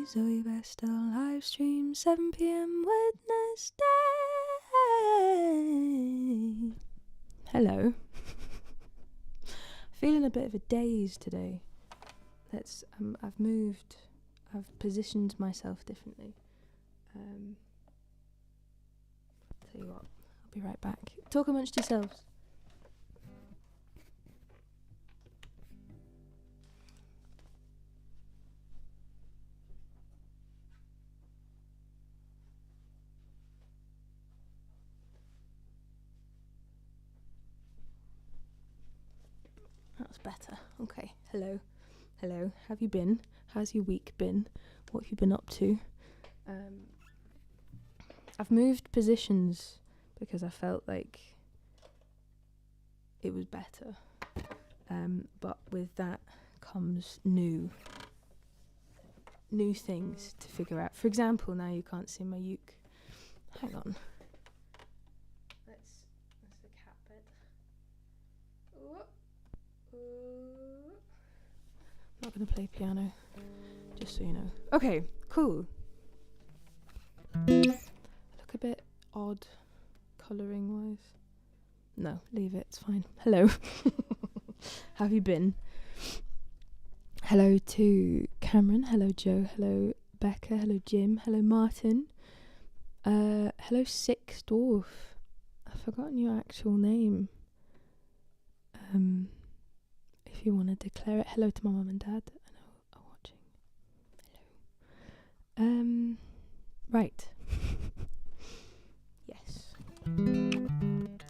Zoë Bestel live stream 7 p.m. Wednesday. Hello. Feeling a bit of a daze today. I've positioned myself differently. Tell you what, I'll be right back. Talk amongst yourselves. That's better. Okay. Hello. Have you been? How's your week been? What have you been up to? I've moved positions because I felt like it was better. But with that comes new things to figure out. For example, now you can't see my uke. Hang on. That's the cat bed. I'm not going to play piano, just so you know. Okay, cool. Look a bit odd, colouring wise. No, leave it, it's fine. Hello. How have you been? Hello to Cameron, hello Joe, hello Becca, hello Jim, hello Martin. Hello Six Dwarf. I've forgotten your actual name. If you want to declare it. Hello to my mum and dad. I know are watching. Hello. Right. Yes.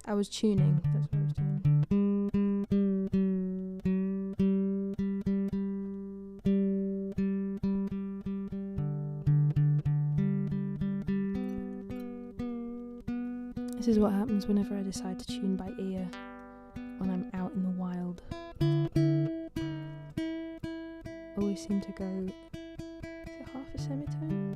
I was tuning. That's what I was doing. This is what happens whenever I decide to tune by ear when I'm out in the wild. Always seem to go, is it half a semitone?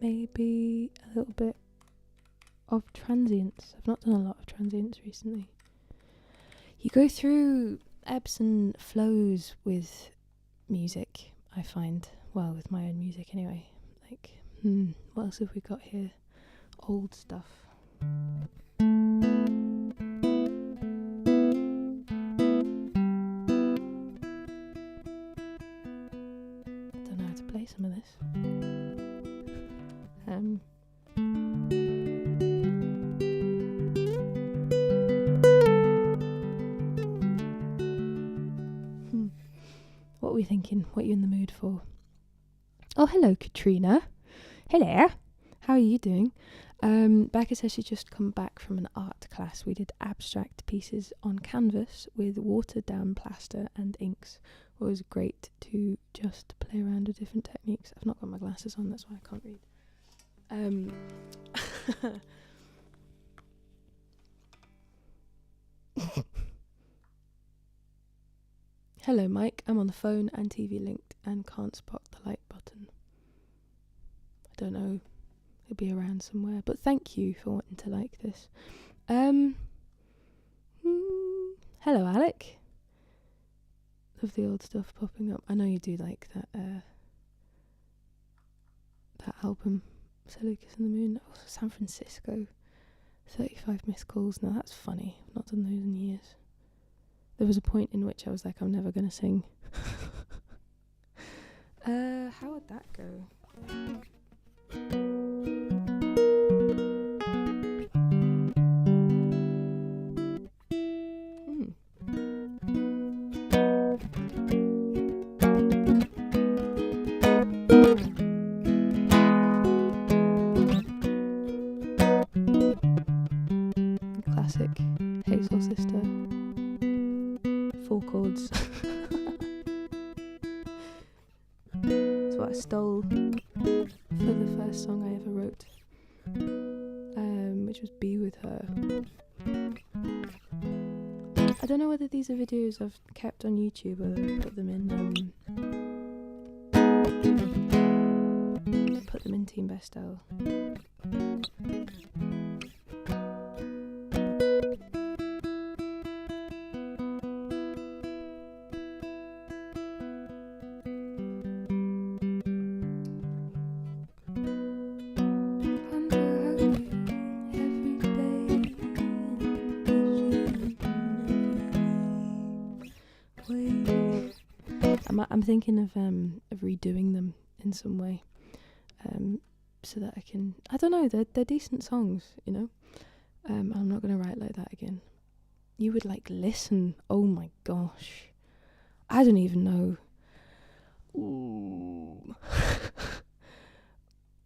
Maybe a little bit of transients. I've not done a lot of transients recently. You go through ebbs and flows with music, I find. Well, with my own music anyway. Like, what else have we got here? Old stuff. I don't know how to play some of this. What are we thinking? What are you in the mood for? Oh, hello, Katrina. Hello. How are you doing? Becca says she's just come back from an art class. We did abstract pieces on canvas with watered down plaster and inks. It was great to just play around with different techniques. I've not got my glasses on, that's why I can't read. Hello Mike, I'm on the phone and TV linked and can't spot the like button. I don't know, it'll be around somewhere, but thank you for wanting to like this. Hello Alec. Love the old stuff popping up. I know you do like that album, So Lucas and the Moon. Also San Francisco, 35 missed calls. Now that's funny, I've not done those in years. There was a point in which I was like, I'm never going to sing. How would that go? Classic Hazel Sister. 4 chords. That's what I stole for the first song I ever wrote, which was Be With Her. I don't know whether these are videos I've kept on YouTube or put them in Put them in Team Bestel. I'm thinking of redoing them in some way, so that I can. I don't know. They're decent songs, you know. I'm not gonna write like that again. You would like listen. Oh my gosh, I don't even know. Ooh.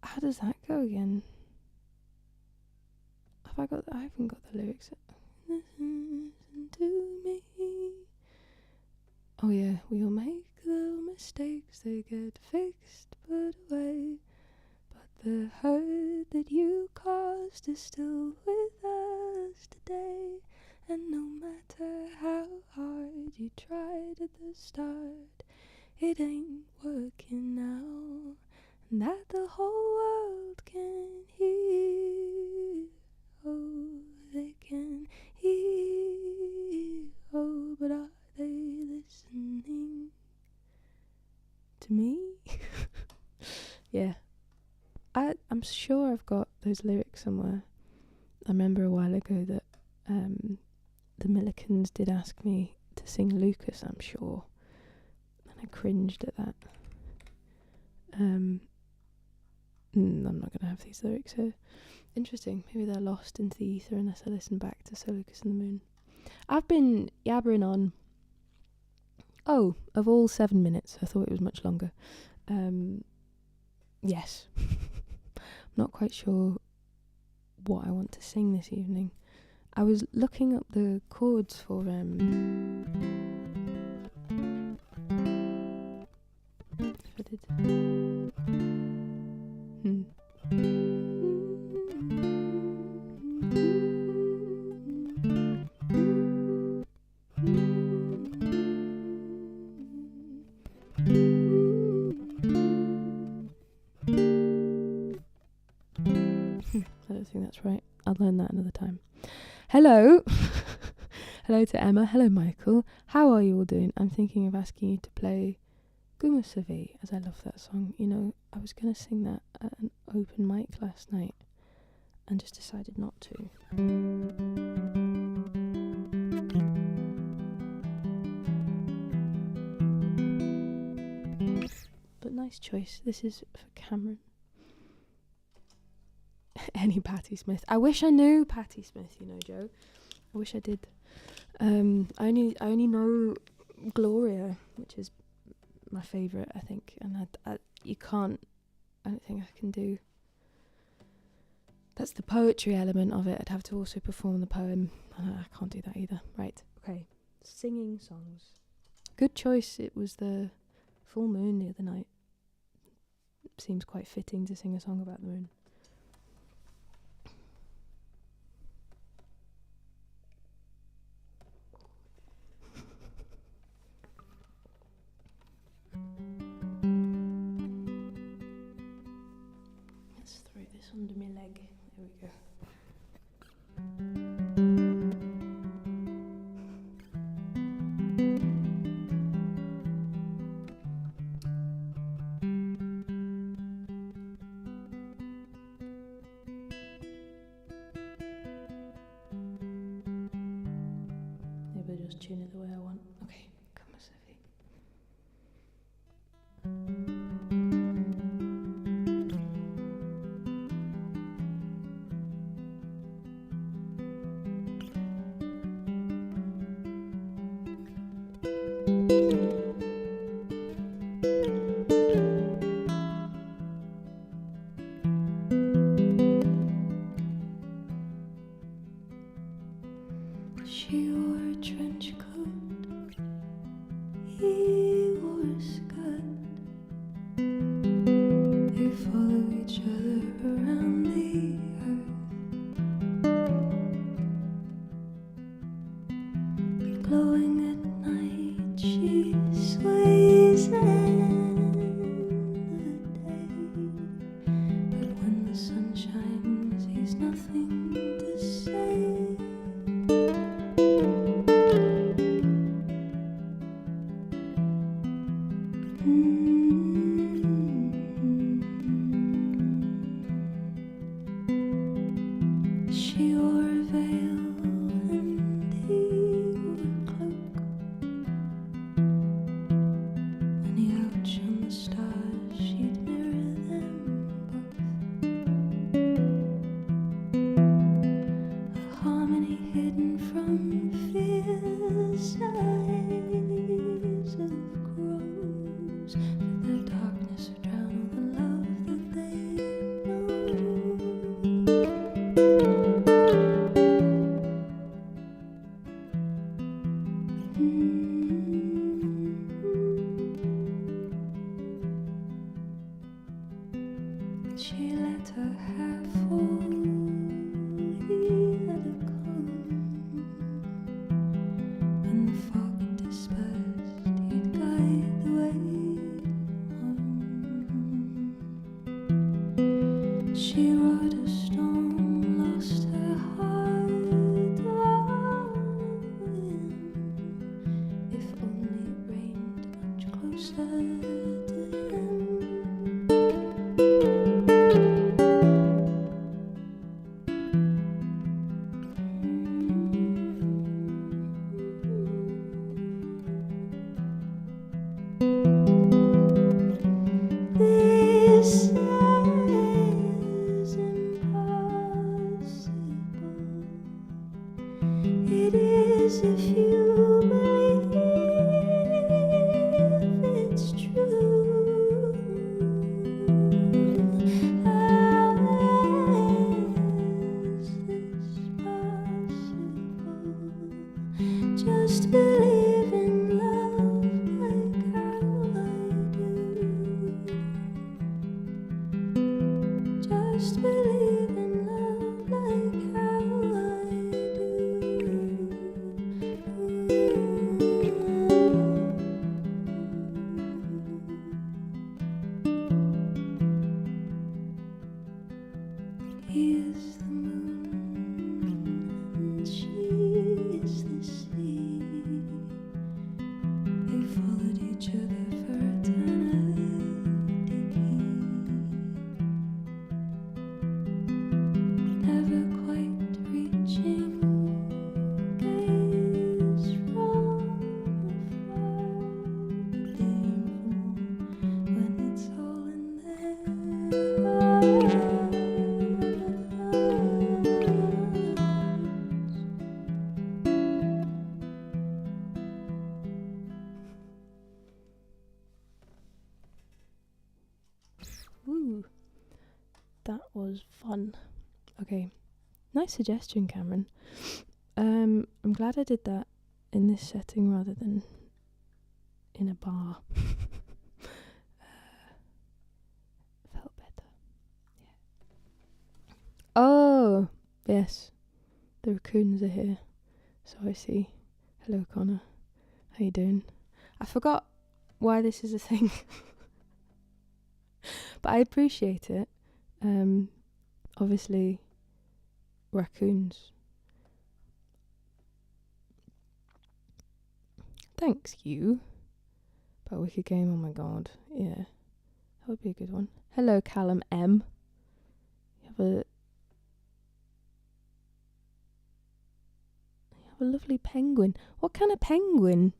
How does that go again? I haven't got the lyrics. Listen to me. Oh yeah, we'll make little mistakes, they get fixed, put away. But the hurt that you caused is still with us today. And no matter how hard you tried at the start, it ain't working now. And that the whole world can hear. Oh, they can hear. Oh, but are they listening to me? Yeah. I'm sure I've got those lyrics somewhere. I remember a while ago that the Millicans did ask me to sing Lucas, I'm sure. And I cringed at that. I'm not going to have these lyrics here. Interesting. Maybe they're lost into the ether unless I listen back to So Lucas and the Moon. I've been yabbering on. Oh, of all 7 minutes. I thought it was much longer. Yes. I'm not quite sure what I want to sing this evening. I was looking up the chords for if I did. I don't think that's right. I'll learn that another time. Hello. Hello to Emma. Hello, Michael. How are you all doing? I'm thinking of asking you to play Zoë, as I love that song. You know, I was going to sing that at an open mic last night and just decided not to. But nice choice. This is for Cameron. Any Patti Smith. I wish I knew Patti Smith, you know, Joe. I wish I did. I only know Gloria, which is my favourite, I think. And I don't think I can do. That's the poetry element of it. I'd have to also perform the poem. I can't do that either. Right, okay. Singing songs. Good choice. It was the full moon the other night. It seems quite fitting to sing a song about the moon. Let's throw this under my leg. There we go. Maybe I'll just tune it the way I want. Okay, come on, Sophie. She let her hair fall, he let her come. When the fog dispersed, he'd guide the way home. She rode a storm, lost her heart, darling. If only it rained much closer to him. This is impossible. It is if you believe it's true. How is this possible? Just believe in love like how I do. Just believe in love like how I He is the moon and she is the sea. They followed each other for eternity. Never quite reaching, gaze from afar. They yearn for more when it's all in their hearts. Ooh, that was fun. Okay, nice suggestion, Cameron. I'm glad I did that in this setting rather than in a bar. Felt better. Yeah. Oh, yes. The raccoons are here. So I see. Hello, Connor. How you doing? I forgot why this is a thing. But I appreciate it. Obviously, raccoons. Thanks, you. But wicked game, oh my god. Yeah. That would be a good one. Hello, Callum M. You have a lovely penguin. What kind of penguin?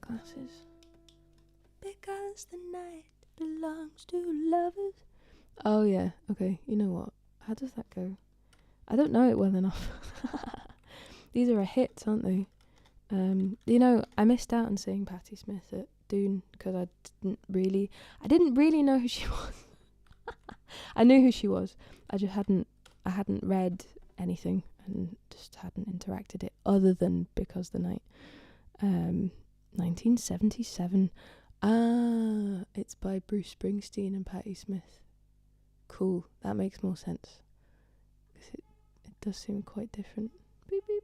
Glasses. Because the night belongs to lovers. Oh yeah, okay, you know what? How does that go? I don't know it well enough. These are a hit, aren't they? You know, I missed out on seeing Patti Smith at Dune because I didn't really know who she was. I knew who she was. I hadn't read anything and just hadn't interacted it other than Because the Night. 1977. Ah, it's by Bruce Springsteen and Patti Smith. Cool, that makes more sense. 'Cause it does seem quite different. Beep beep.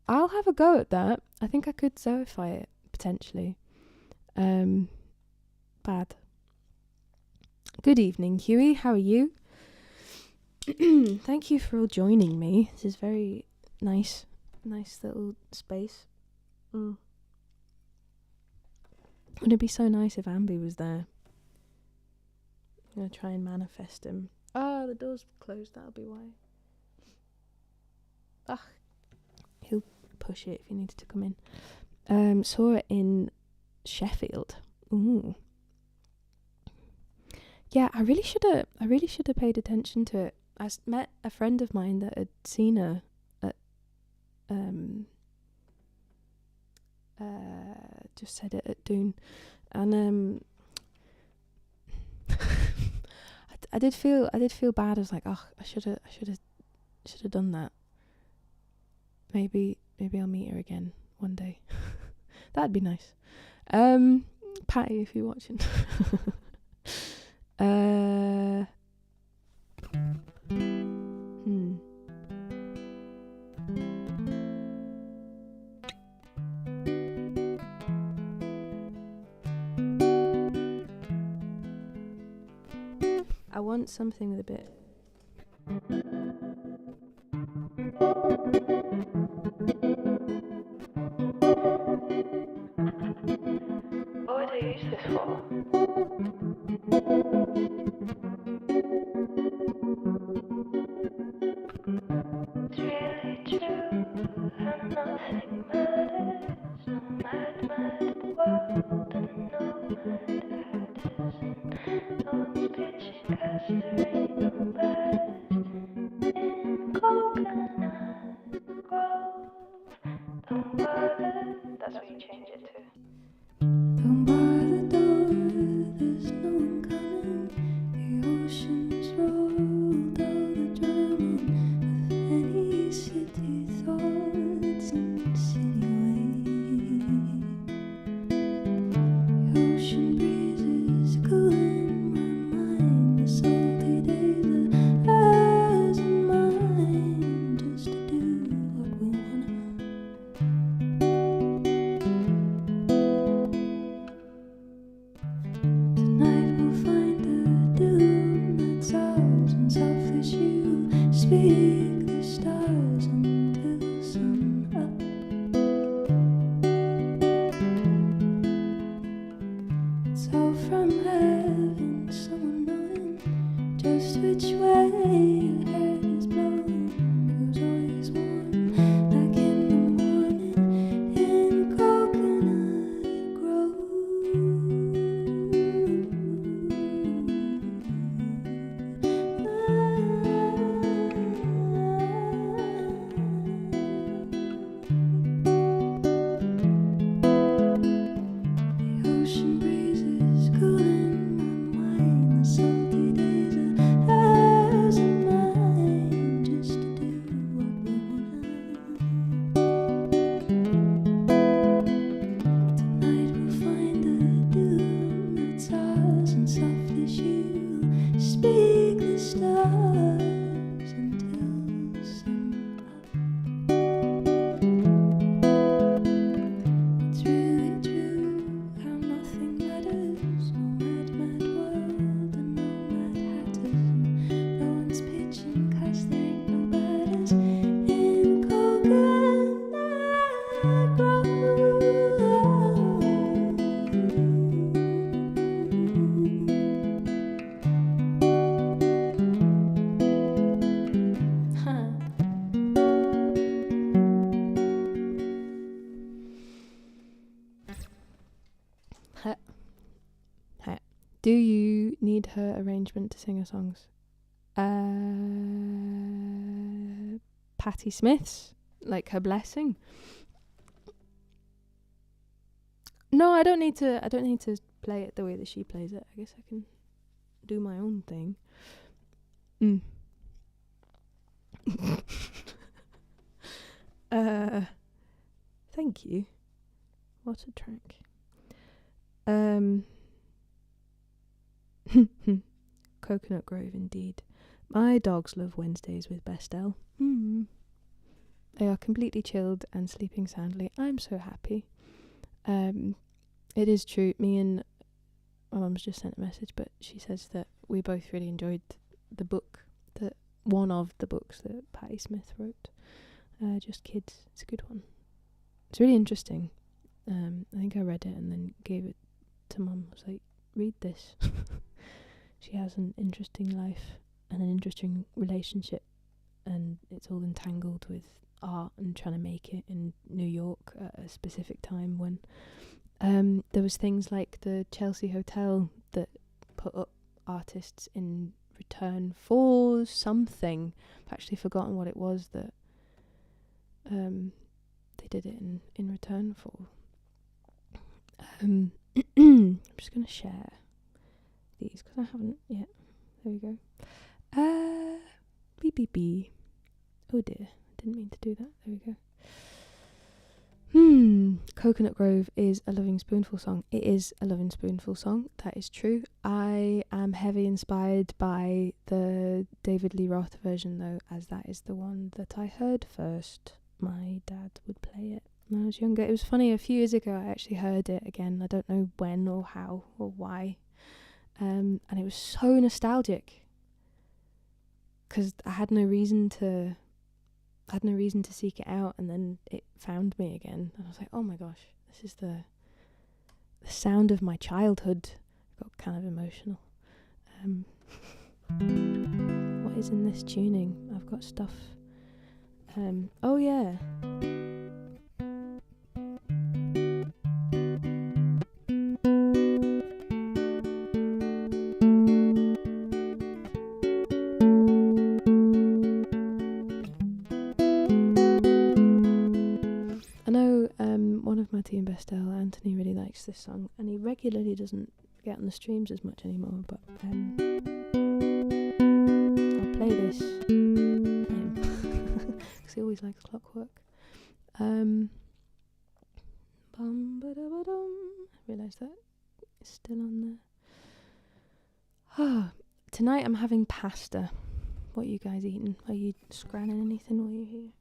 I'll have a go at that. I think I could zoify it, potentially. Bad. Good evening, Huey. How are you? Thank you for all joining me. This is very nice. Nice little space. Wouldn't it be so nice if Ambi was there? I'm going to try and manifest him. Oh, the door's closed. That'll be why. Ugh. He'll push it if he needs to come in. Saw it in Sheffield. Ooh. Yeah, I really should have paid attention to it. I met a friend of mine that had seen her at just said it at Dune, and did feel bad. I was like, oh, I should have done that. Maybe I'll meet her again one day. That'd be nice. Patty, if you're watching. I want something with a bit. What would I use this for? It's really true how nothing matters. No matter what the world, and no matter no one's pitching 'cause there ain't no best in coconut grove. Don't bother. That's what you change it to. Don't bar the door, there's no one coming. The oceans rolled, all the drumming of any city thoughts and city waves. The ocean breezes cooling my mind. The salty days are ours and mine, just to do what we wanna. Tonight we'll find a doom that's ours, and softly she'll speak the stars until sun up. It's all from having someone knowing just which way your head is blowing. Who's always warm, like in the morning in Coconut Grove. The ocean breezes cooling my mind. The salty days are ours and mine, just to do what we wanna. Tonight we'll find a doom that's ours, and softly she'll speak the stars until sun up. It's really true how nothing matters. No mad world and no mad hatters, and no one's pitching 'cause there ain't no batters in Coconut Grove. Do you need her arrangement to sing her songs? Patti Smith's, like her blessing. No, I don't need to play it the way that she plays it. I guess I can do my own thing. Thank you. What a track. Coconut Grove indeed. My dogs love Wednesdays with Bestel. They are completely chilled and sleeping soundly. I'm so happy. It is true. Me and my mum's just sent a message, but she says that we both really enjoyed the book, one of the books that Patti Smith wrote. Just Kids. It's a good one. It's really interesting. I think I read it and then gave it to Mum. I was like, read this. She has an interesting life and an interesting relationship, and it's all entangled with art and trying to make it in New York at a specific time when there was things like the Chelsea Hotel that put up artists in return for something. I've actually forgotten what it was that they did it in return for. I'm just going to share these because I haven't yet. There we go. Beep beep beep. Oh dear, didn't mean to do that. There we go. Coconut Grove is a Loving Spoonful song. It is a Loving Spoonful song, that is true. I am heavily inspired by the David Lee Roth version though, as that is the one that I heard first. My dad would play it when I was younger. It was funny, a few years ago I actually heard it again. I don't know when or how or why. And it was so nostalgic. Because I had no reason to seek it out, and then it found me again. And I was like, oh my gosh, this is the sound of my childhood. I got kind of emotional. What is in this tuning? I've got stuff. Oh yeah. One of my team, Bestel, Anthony, really likes this song, and he regularly doesn't get on the streams as much anymore, but I'll play this for him, because he always likes Clockwork. I realised that it's still on there. Tonight I'm having pasta. What are you guys eating? Are you scranning anything while you're here?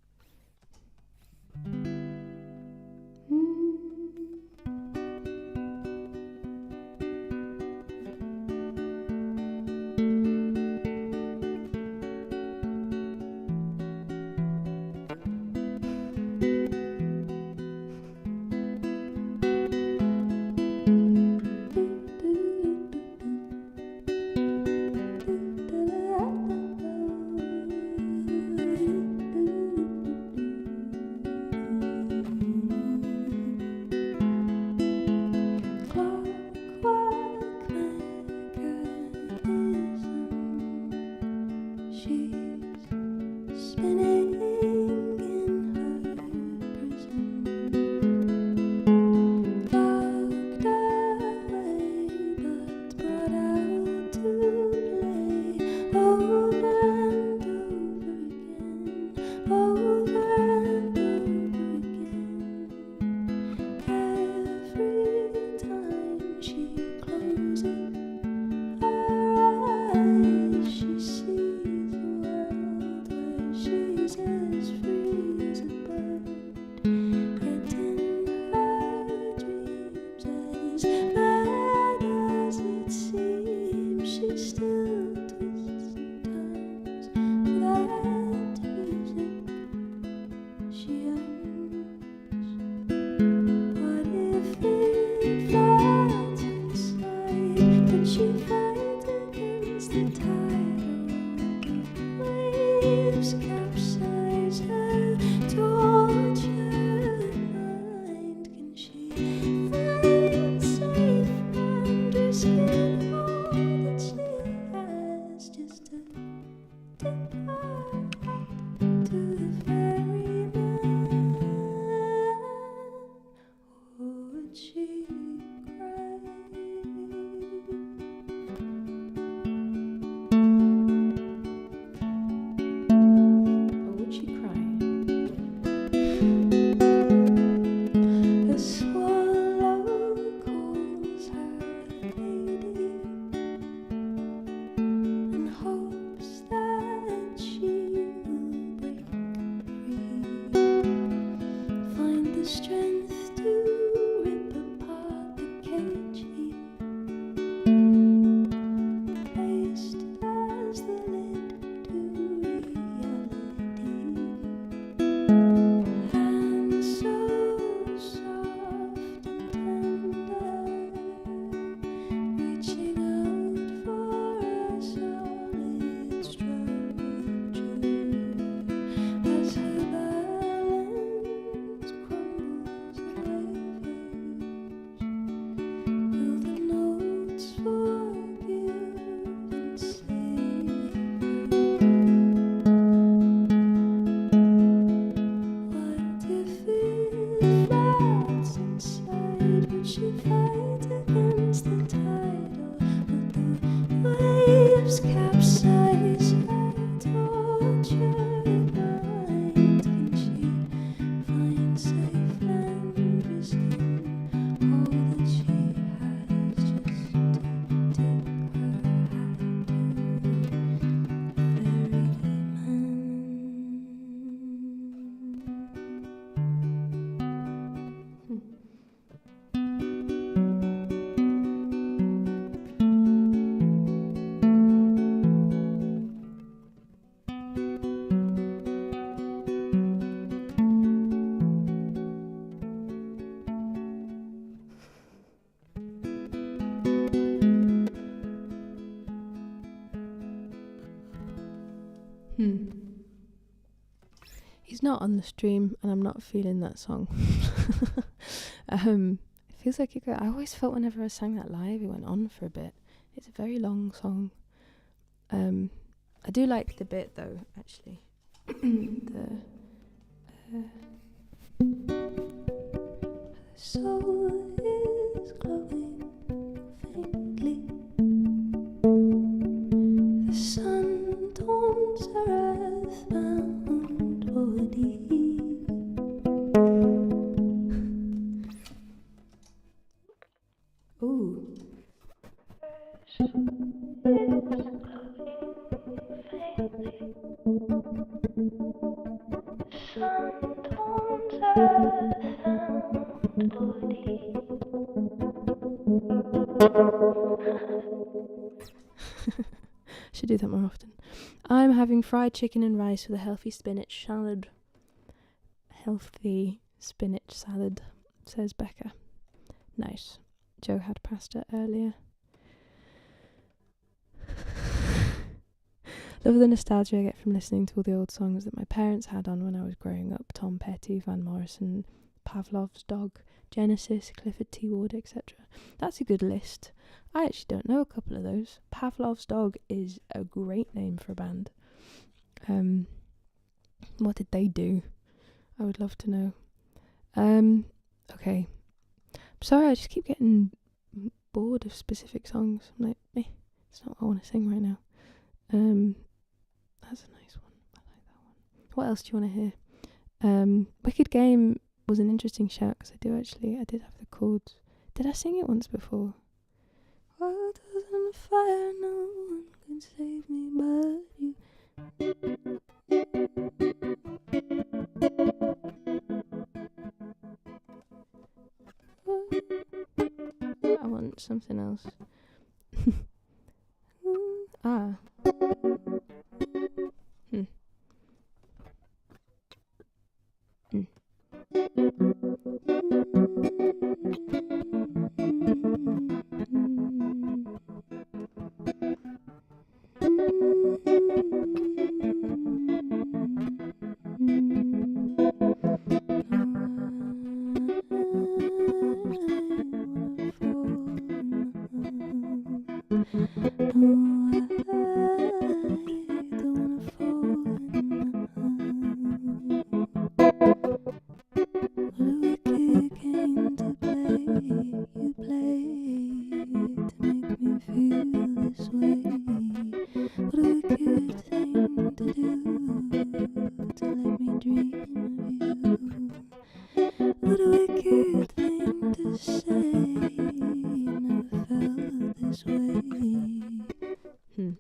He's not on the stream, and I'm not feeling that song. It feels like I always felt whenever I sang that live, it went on for a bit. It's a very long song. I do like the bit though, actually. The soul is glowing faintly. The sun taunts her earthbound body. Ooh. Should do that more often. I'm having fried chicken and rice with a healthy spinach salad. Healthy spinach salad, says Becca. Nice. Joe had pasta earlier. Love the nostalgia I get from listening to all the old songs that my parents had on when I was growing up. Tom Petty, Van Morrison, Pavlov's Dog, Genesis, Clifford T. Ward, etc. That's a good list. I actually don't know a couple of those. Pavlov's Dog is a great name for a band. What did they do? I would love to know. Okay. I'm sorry, I just keep getting bored of specific songs. I'm like, it's not what I want to sing right now. That's a nice one. I like that one. What else do you want to hear? Wicked Game was an interesting shout because I did have the chords. Did I sing it once before? World is on fire, no one can save me but you. I want something else.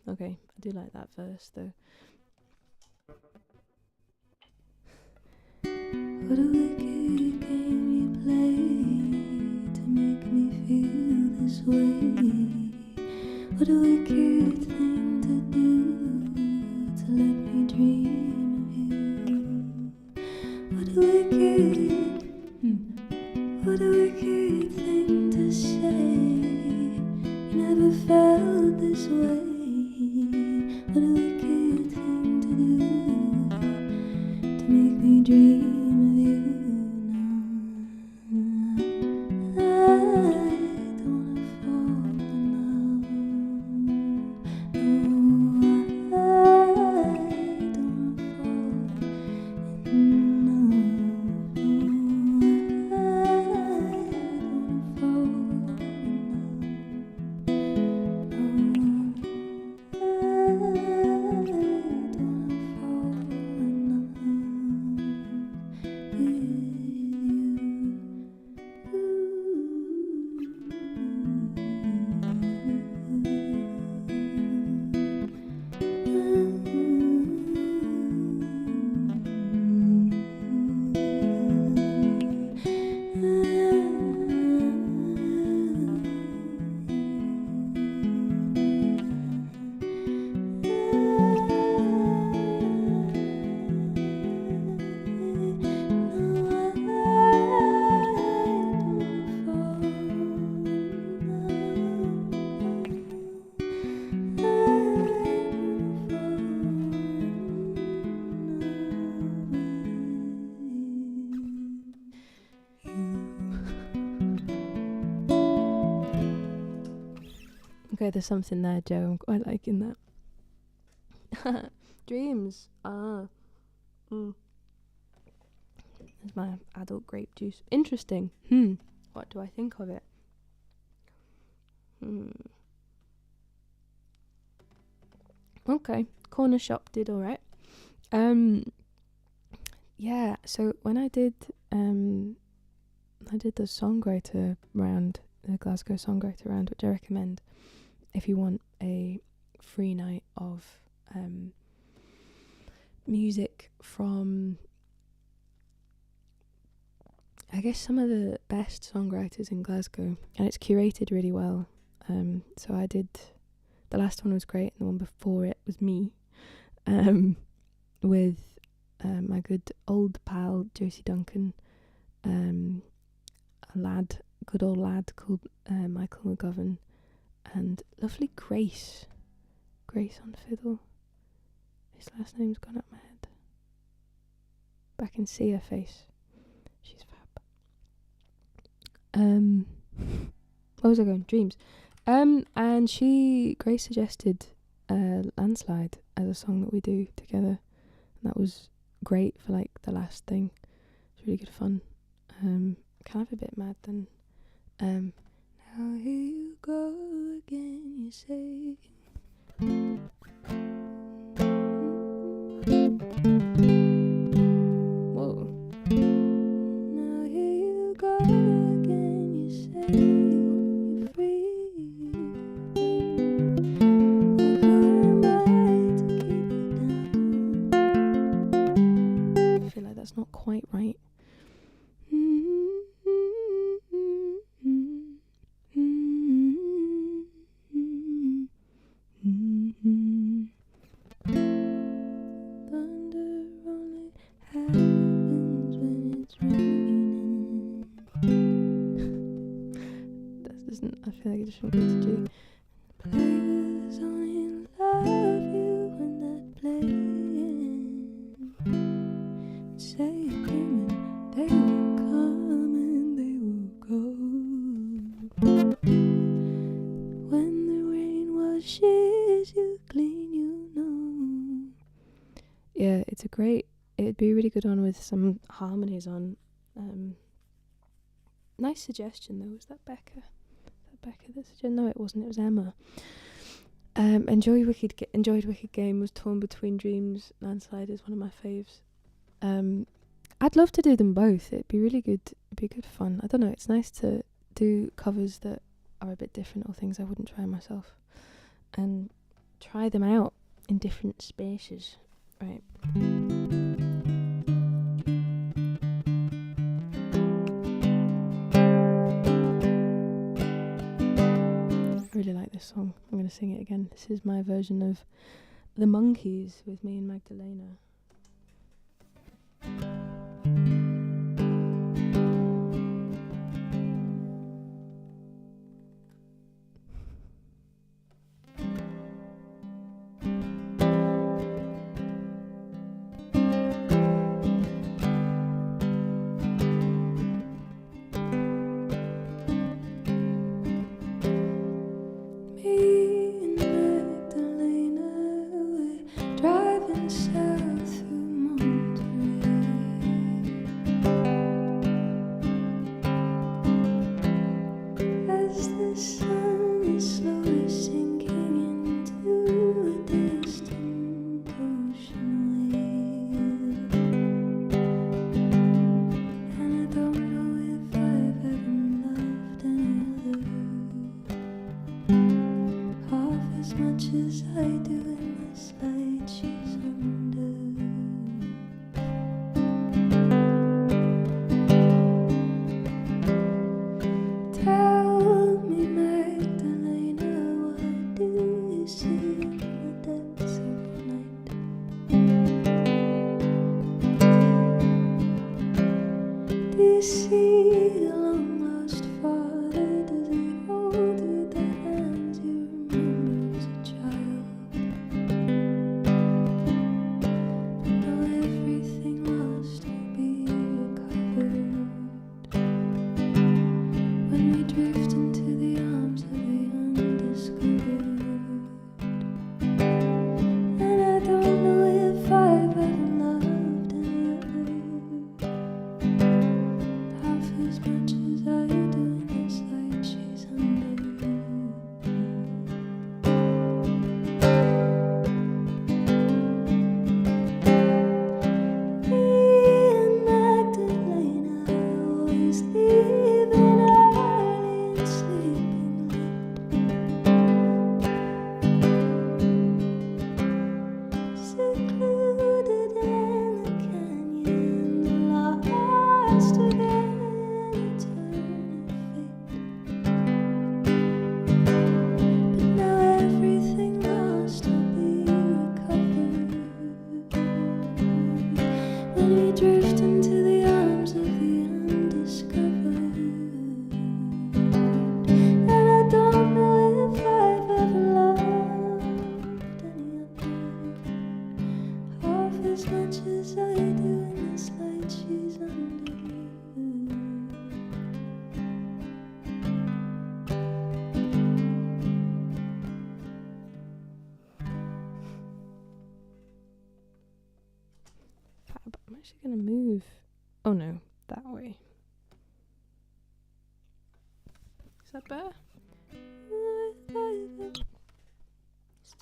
Okay, I do like that verse though. What a wicked game you play to make me feel this way. What a wicked thing to do to let me dream of you. What a wicked thing to say. You never felt this way. What a wicked thing to do to make me dream of you now. I don't wanna fall in love. No, I don't wanna fall in love. Okay, there's something there, Joe. I'm quite liking that. Dreams. There's my adult grape juice. Interesting. What do I think of it? Okay, corner shop did alright. Yeah, so when I did the songwriter round, the Glasgow songwriter round, which I recommend if you want a free night of music from, I guess, some of the best songwriters in Glasgow, and it's curated really well. So I did, the last one was great, and the one before it was me, with my good old pal Josie Duncan, a good old lad called Michael McGovern, and lovely Grace on fiddle. His last name's gone up my head, but I can see her face. She's fab. What was I going? Dreams. And Grace suggested Landslide as a song that we do together, and that was great for like the last thing. It's really good fun. Kind of a bit mad then. Now here you go again, you say. Whoa. Now here you go again, you say you're free. Who am I to keep you down? I feel like that's not quite right. I feel like it just shouldn't go to G. Players only love you when they're playing. Say you're coming, they will come and they will go. When the rain washes you clean, you know. Yeah, it'd be a really good one with some harmonies on. Nice suggestion though. Was that Becca that suggested? No, it wasn't. It was Emma. Enjoyed Wicked Game. Was torn between Dreams. Landslide is one of my faves. I'd love to do them both. It'd be really good. It'd be good fun. I don't know. It's nice to do covers that are a bit different or things I wouldn't try myself, and try them out in different spaces. Right. I really like this song. I'm going to sing it again. This is my version of The Monkeys with me and Magdalena. Drift into the arms of the undiscovered. we drift into the arms of the undiscovered. And I don't know if I've ever loved any other half as much as I do in this light she's under. I'm actually going to move. Oh no, that way. Is that better?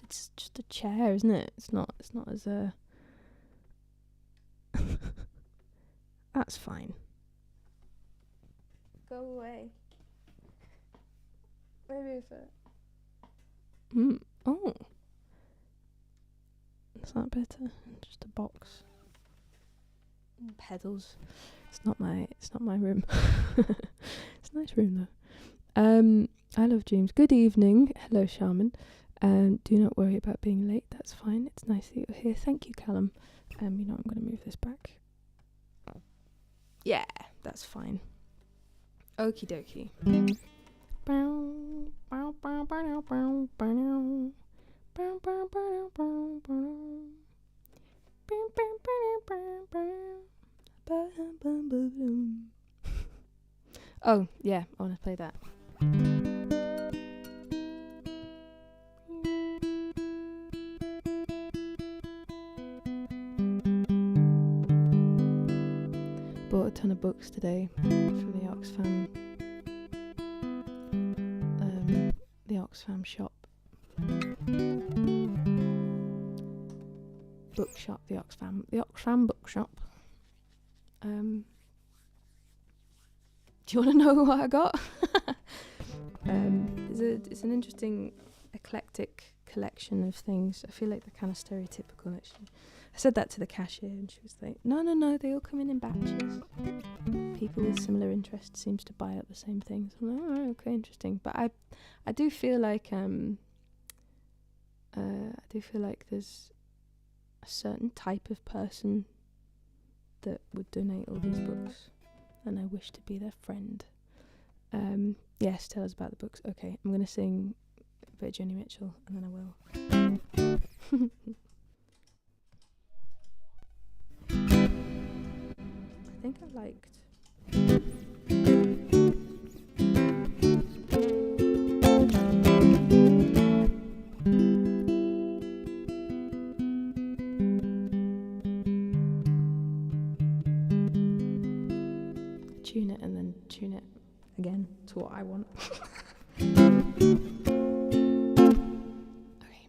It's just a chair, isn't it? It's not as That's fine. Go away. Maybe if it. Oh. Is that better? Just a box. Pedals. It's not my room. It's a nice room though. I love dreams. Good evening. Hello, Shaman. Do not worry about being late. That's fine. It's nice that you're here. Thank you, Callum. You know I'm going to move this back. Yeah, that's fine. Okie dokie. Oh, yeah, I want to play that. Bought a ton of books today from the Oxfam shop. Bookshop, the Oxfam bookshop. Do you want to know what I got? It's an interesting, eclectic collection of things. I feel like they're kind of stereotypical, actually. I said that to the cashier, and she was like, "No, they all come in batches. People with similar interests seems to buy up the same things." I'm like, "Oh, okay, interesting." But I do feel like there's a certain type of person that would donate all these books, and I wish to be their friend. Yes, tell us about the books. Okay, I'm going to sing a bit of Joni Mitchell, and then I will. I think I liked... tune it and then tune it again to what I want. Okay.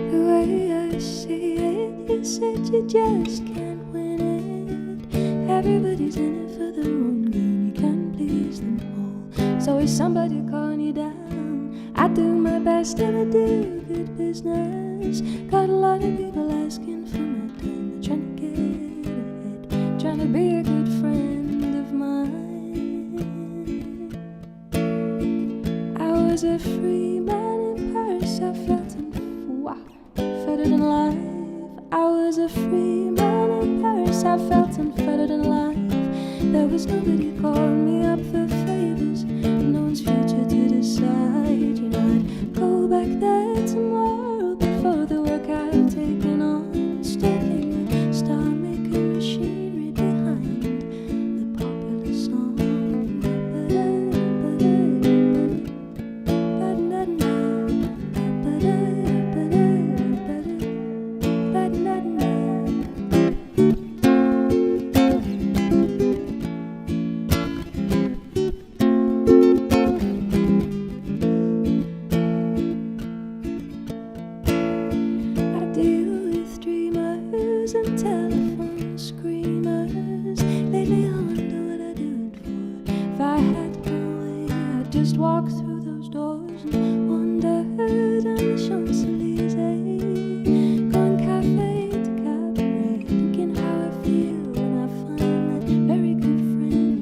The way I see it, you said you just can't win it. Everybody's in it for the wrong game, you can't please them all. There's always somebody calling you down. I do my best and I do good business. Got a lot of people asking for my time. They're trying to get ahead, trying to be a good friend of mine. I was a free man in Paris. I felt unfettered in life. I was a free man in Paris. I felt unfettered in life. There was nobody calling me up for favors. No one's future to decide. You know, I'd go back there tomorrow, but for the work I've taken on, stepping a star-making machinery behind the popular song. Just walk through those doors and wander down the Champs-Elysees, going cafe to cabaret, thinking how I feel when I find that very good friend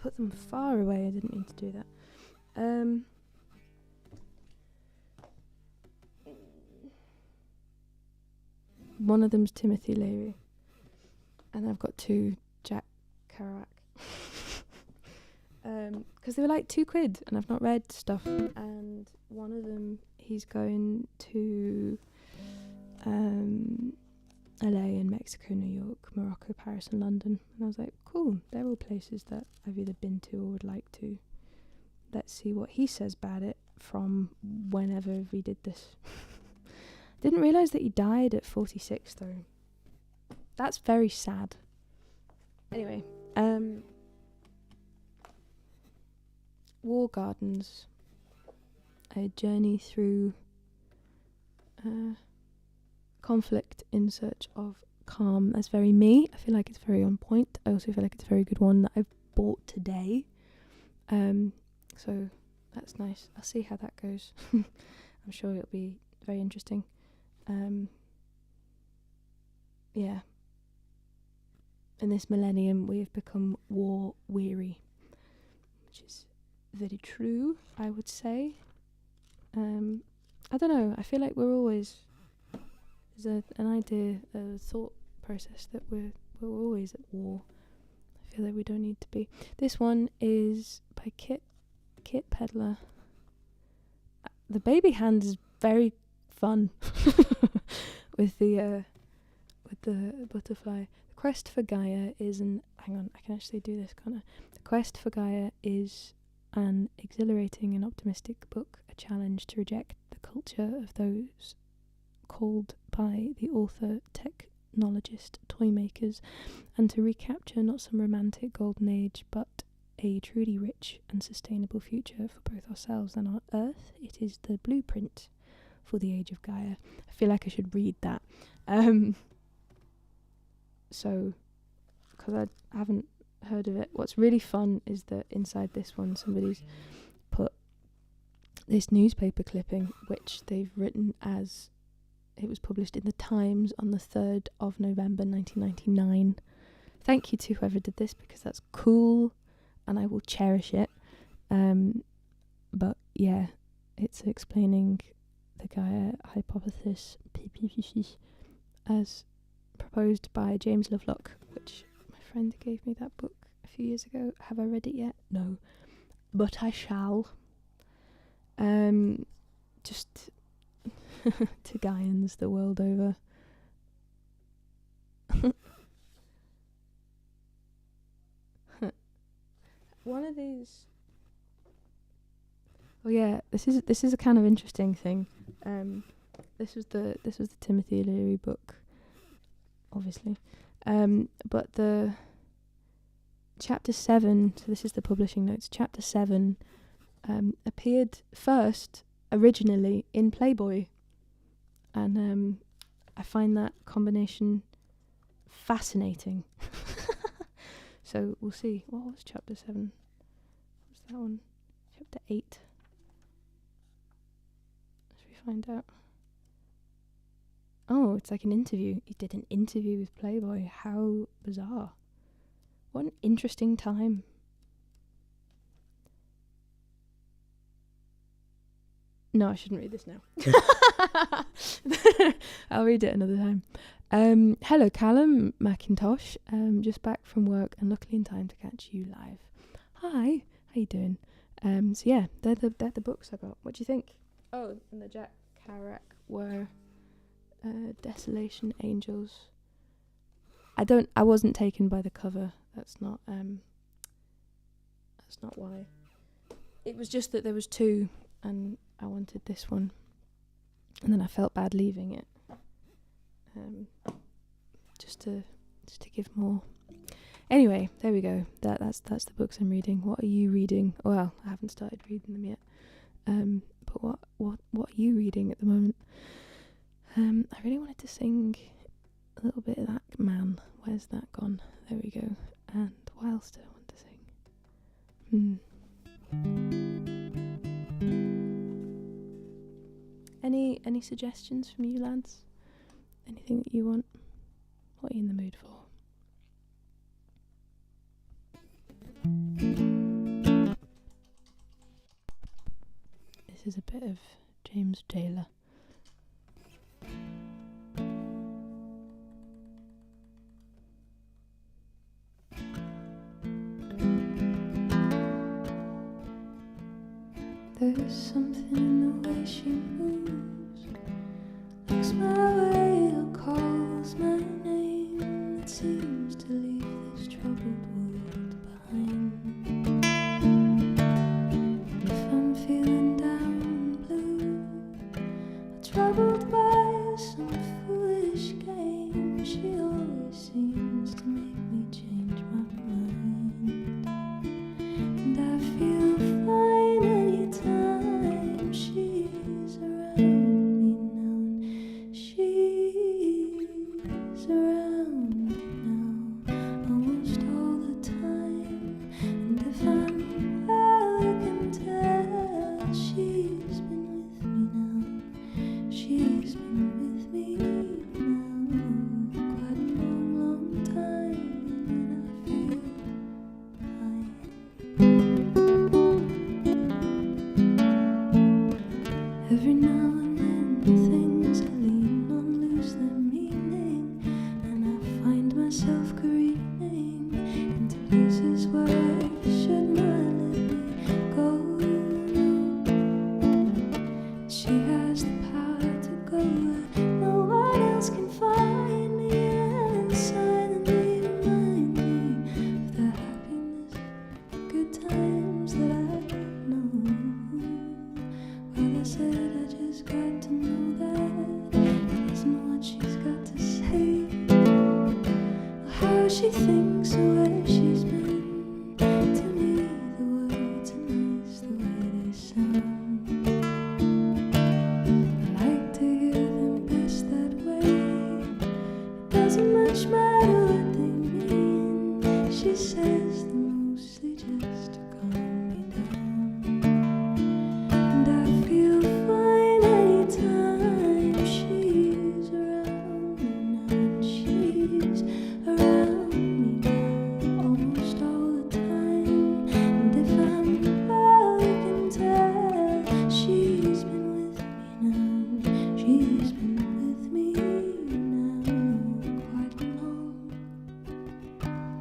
put them far away. I didn't mean to do that. One of them's Timothy Leary, and I've got 2 Jack Kerouac. Because they were like £2, and I've not read stuff. And one of them, he's going to LA and Mexico, New York, Morocco, Paris and London. And I was like, cool, they're all places that I've either been to or would like to. Let's see what he says about it from whenever we did this. Didn't realise that he died at 46 though. That's very sad. Anyway, War Gardens, a journey through conflict in search of calm. That's very me. I feel like it's very on point. I also feel like it's a very good one that I've bought today. So that's nice. I'll see how that goes. I'm sure it'll be very interesting. Yeah. In this millennium, we have become war weary, which is very true, I would say. I don't know. I feel like we're always, there's an idea, a thought process that we're always at war. I feel like we don't need to be. This one is by Kit Pedler. The baby hand is very fun with the butterfly. The Quest for Gaia is hang on, I can actually do this, can't I? The Quest for Gaia is an exhilarating and optimistic book, a challenge to reject the culture of those called by the author technologist toy makers, and to recapture not some romantic golden age, but a truly rich and sustainable future for both ourselves and our Earth. It is the blueprint for the age of Gaia. I feel like I should read that. So, because I haven't heard of it. What's really fun is that inside this one, somebody's put this newspaper clipping, which they've written as it was published in the Times on the 3rd of November 1999. Thank you to whoever did this, because that's cool and I will cherish it. But yeah, it's explaining the Gaia hypothesis as proposed by James Lovelock, which my friend gave me that book a few years ago. Have I read it yet? No, but I shall. Just to Gaians the world over. One of these. Oh yeah, this is a kind of interesting thing. This was the Timothy Leary book, obviously. But the chapter 7, so this is the publishing notes, chapter 7 appeared first originally in Playboy, and I find that combination fascinating. So we'll see. What was chapter 7? What's that one? Chapter 8. Should we find out? Oh, it's like an interview. He did an interview with Playboy. How bizarre. What an interesting time. No, I shouldn't read this now. I'll read it another time. Hello, Callum McIntosh. Just back from work and luckily in time to catch you live. Hi, how you doing? So yeah, they're the books I got. What do you think? Oh, and the Jack Kerouac were Desolation Angels. I wasn't taken by the cover. That's not why. It was just that there was 2 and I wanted this one. And then I felt bad leaving it. Just to give more. Anyway, there we go. That's the books I'm reading. What are you reading? Well, I haven't started reading them yet. But what are you reading at the moment? I really wanted to sing a little bit of that man. Where's that gone? There we go. And what else do I want to sing? Any suggestions from you lads? Anything that you want? What are you in the mood for? This is a bit of James Taylor. There's something in the way she moves, looks my way or calls my name, that seems to leave this troubled world behind. And if I'm feeling down and blue, or troubled by some foolish game, she always seems to make me change my mind. And I feel fine anytime she's around me now. And she's around me now, almost all the time. And if I'm well, you can tell she's been with me now. She's been with me now quite a long, long time. And I feel fine. Every now and then the things I lean on lose their meaning, and I find myself careening into places where I should not let me go. She has the power to go where no one else can find me, and silently remind me of the happiness, good times that I know. Well, I said I just got to know that it isn't what she's got to say, or how she thinks or where she's been. To me, the words are nice the way they sound. I like to hear them best that way. It doesn't much matter what they mean. She says them mostly just to calm me down. And I feel fine anytime she's around me now. And she's around me now almost all the time. And if I'm well, you can tell she's been with me now. She's been with me now quite a long,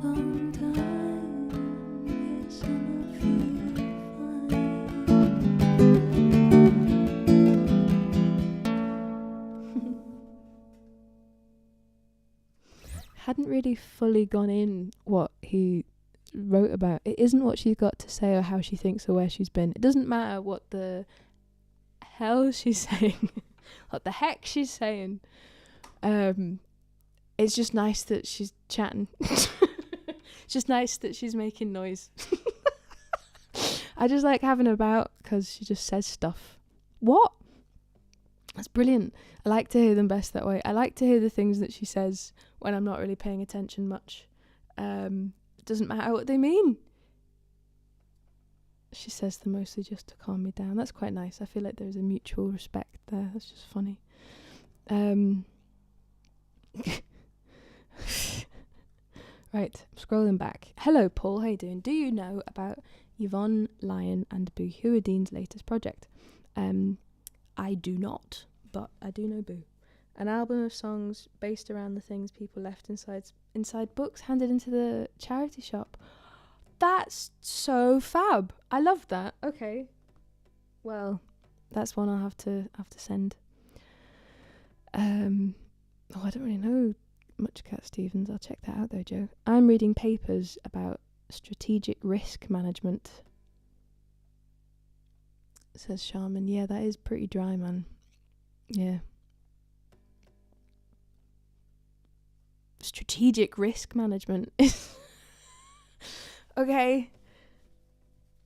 long time. Yes, and I feel fine. Hadn't really fully gone in what he wrote about. It isn't what she's got to say or how she thinks or where she's been. It doesn't matter what the hell she's saying, what the heck she's saying. It's just nice that she's chatting. It's just nice that she's making noise. I just like having her about because she just says stuff. What? That's brilliant. I like to hear them best that way. I like to hear the things that she says when I'm not really paying attention much. It doesn't matter what they mean. She says them mostly just to calm me down. That's quite nice. I feel like there's a mutual respect there. That's just funny. Right, I'm scrolling back. Hello, Paul. How you doing? Do you know about Yvonne Lyon and Boo Dean's latest project? I do not, but I do know Boo. An album of songs based around the things people left inside books handed into the charity shop. That's so fab. I love that. Okay. Well, that's one I'll have to send. I don't really know much Cat Stevens. I'll check that out though, Joe. I'm reading papers about strategic risk management, says Sharman. Yeah, that is pretty dry, man. Yeah. Strategic risk management. Okay.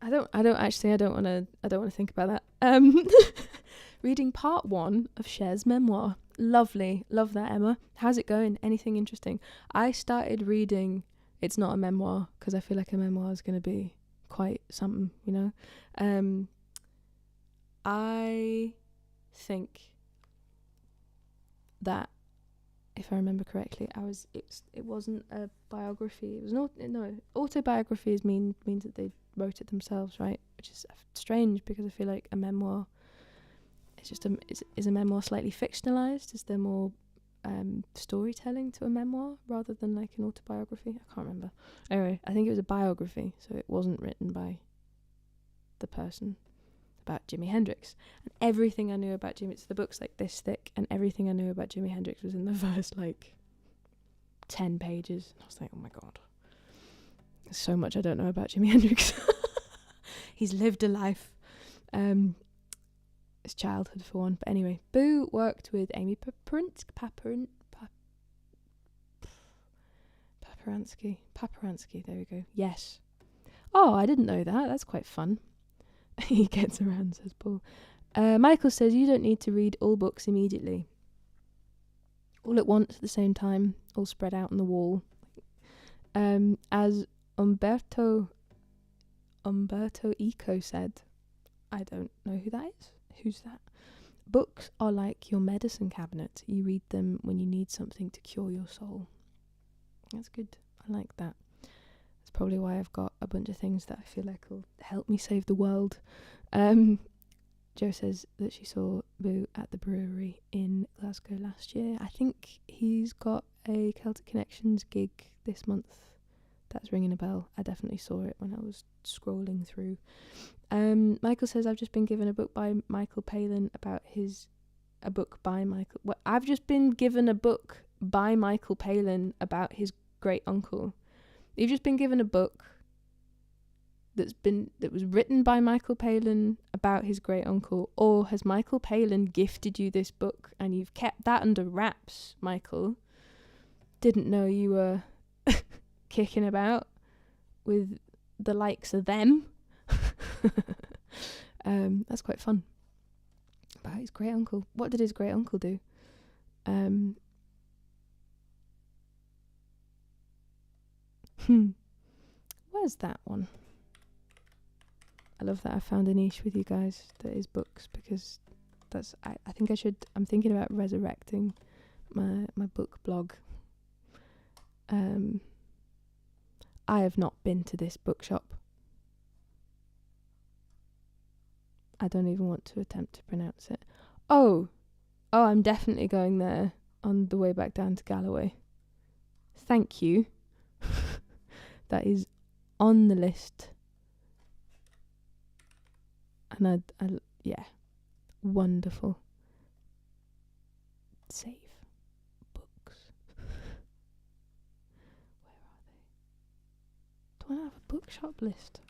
I don't want to think about that. Reading part 1 of Cher's memoir. Lovely. Love that, Emma. How's it going? Anything interesting? I started reading, it's not a memoir because I feel like a memoir is going to be quite something, you know. I think that if I remember correctly, it wasn't a biography. It was autobiographies means that they wrote it themselves, right? Which is strange because I feel like a memoir just is a memoir slightly fictionalized? Is there more storytelling to a memoir rather than like an autobiography? I can't remember. Anyway, I think it was a biography, so it wasn't written by the person about Jimi Hendrix. And everything I knew about Jimi, the book's like this thick, and everything I knew about Jimi Hendrix was in the first like 10 pages. And I was like, oh my god, there's so much I don't know about Jimi Hendrix. He's lived a life. His childhood for one. But anyway, Boo worked with Amy Paparansky, there we go. Yes. Oh, I didn't know that. That's quite fun. He gets around, says Paul. Michael says you don't need to read all books immediately. All at once at the same time, all spread out on the wall. As Umberto Eco said, I don't know who that is. Who's that? Books are like your medicine cabinet. You read them when you need something to cure your soul. That's good. I like that. That's probably why I've got a bunch of things that I feel like will help me save the world. Jo says that she saw Boo at the brewery in Glasgow last year. I think he's got a Celtic Connections gig this month. That's ringing a bell. I definitely saw it when I was scrolling through. Michael says, I've just been given a book by Michael Palin about I've just been given a book by Michael Palin about his great uncle. You've just been given a book that was written by Michael Palin about his great uncle, or has Michael Palin gifted you this book and you've kept that under wraps, Michael? Didn't know you were kicking about with the likes of them. That's quite fun. About his great uncle. What did his great uncle do? Where's that one? I love that I found a niche with you guys that is books, because that's I think I'm thinking about resurrecting my book blog. I have not been to this bookshop. I don't even want to attempt to pronounce it. Oh, I'm definitely going there on the way back down to Galloway. Thank you. That is on the list. And yeah, wonderful. Save books. Where are they? Do I have a bookshop list?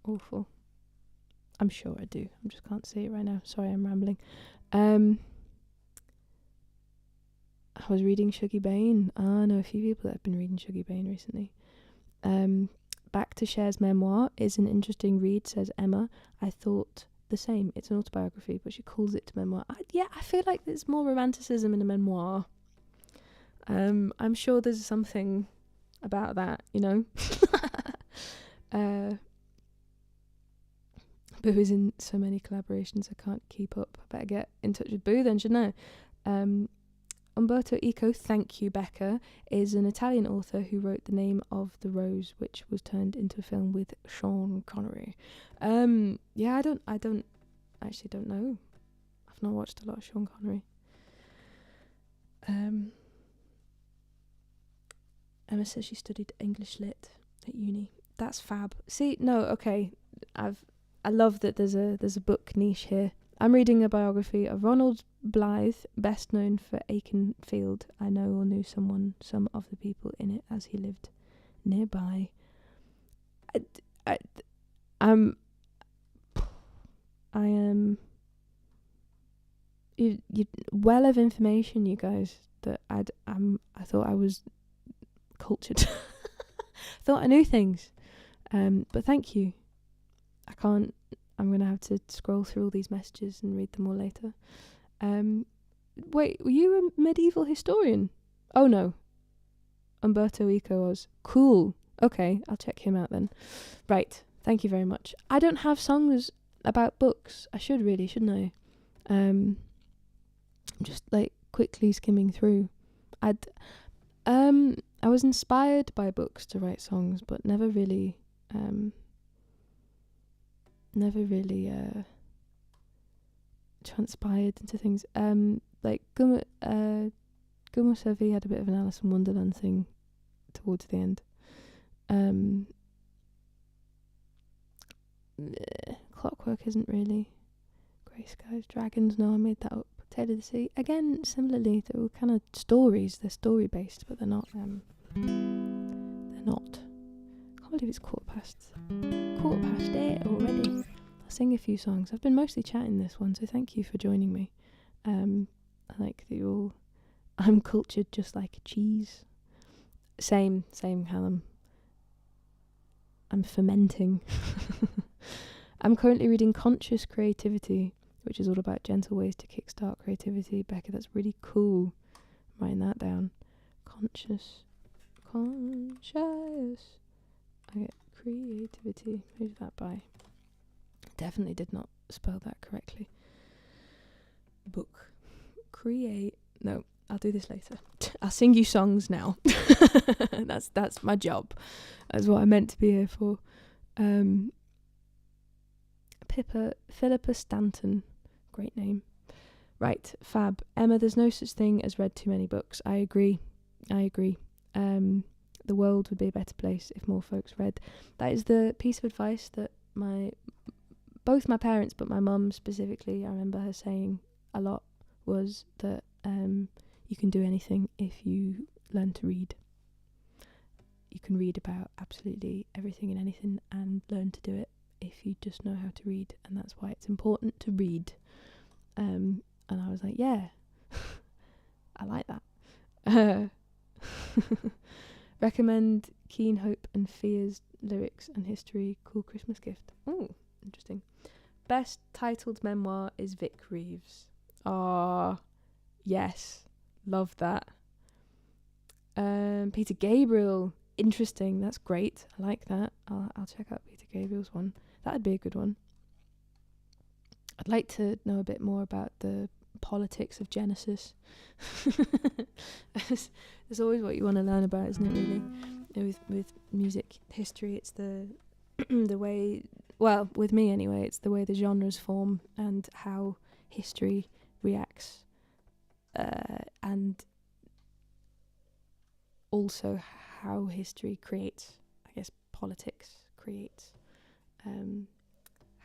Awful. I'm sure I do. I just can't see it right now. Sorry, I'm rambling. I was reading Shuggie Bain. I know a few people that have been reading Shuggie Bain recently. Back to Cher's memoir is an interesting read, says Emma. I thought the same. It's an autobiography, but she calls it memoir. I feel like there's more romanticism in a memoir. I'm sure there's something about that, you know. Boo is in so many collaborations I can't keep up. I better get in touch with Boo then, shouldn't I? Umberto Eco, thank you, Becca, is an Italian author who wrote The Name of the Rose, which was turned into a film with Sean Connery. I don't know. I've not watched a lot of Sean Connery. Emma says she studied English Lit at uni. That's fab. See, no, okay. I love that there's a book niche here. I'm reading a biography of Ronald Blythe, best known for Aikenfield. I know or knew some of the people in it as he lived nearby. I am you well of information, you guys, that I thought I was cultured. Thought I knew things. But thank you. I'm going to have to scroll through all these messages and read them all later. Wait, were you a medieval historian? Oh no. Umberto Eco was. Cool. Okay, I'll check him out then. Right, thank you very much. I don't have songs about books. I should really, shouldn't I? I'm just like quickly skimming through. I was inspired by books to write songs, but never really transpired into things. Like Gumo Sevi had a bit of an Alice in Wonderland thing towards the end. Clockwork isn't really. Grey Skies, Dragons, no, I made that up. Tale of the Sea, again, similarly, they're all kind of stories. They're story based, but they're not. They're not. I can't believe it's 8:15 already. I'll sing a few songs. I've been mostly chatting this one, so thank you for joining me. I like that you all. I'm cultured just like a cheese. Same, Callum. I'm fermenting. I'm currently reading Conscious Creativity, which is all about gentle ways to kickstart creativity. Becca, that's really cool. I'm writing that down. Conscious. I get creativity. Who's that by? Definitely did not spell that correctly. Book. No, I'll do this later. I'll sing you songs now. That's my job. That's what I meant to be here for. Philippa Stanton. Great name. Right, fab. Emma, there's no such thing as read too many books. I agree. The world would be a better place if more folks read. That is the piece of advice that both my parents, but my mum specifically, I remember her saying a lot, was that you can do anything if you learn to read. You can read about absolutely everything and anything and learn to do it if you just know how to read, and that's why it's important to read. And I was like, yeah, I like that. Recommend Keen Hope and Fear's lyrics and history. Cool Christmas gift. Oh, interesting. Best titled memoir is Vic Reeves. Ah, yes, love that. Peter Gabriel. Interesting. That's great. I like that. I'll check out Peter Gabriel's one. That'd be a good one. I'd like to know a bit more about the politics of Genesis. It's always what you want to learn about, isn't it, really? With music history, it's the the way, well, with me anyway, it's the way the genres form and how history reacts, and also how history creates, I guess, politics creates,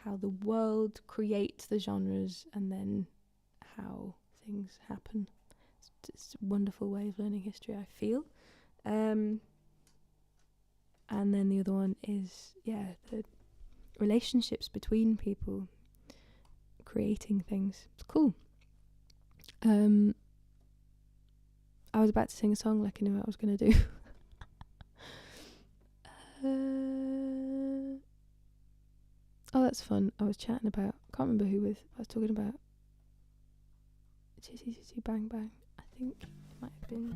how the world creates the genres, and then how things happen. It's a wonderful way of learning history, I feel. And then the other one is, the relationships between people creating things. It's cool. I was about to sing a song like I knew what I was going to do. Oh, that's fun. I was chatting about, I can't remember who with, I was talking about Chitty Chitty Bang Bang. I think it might have been.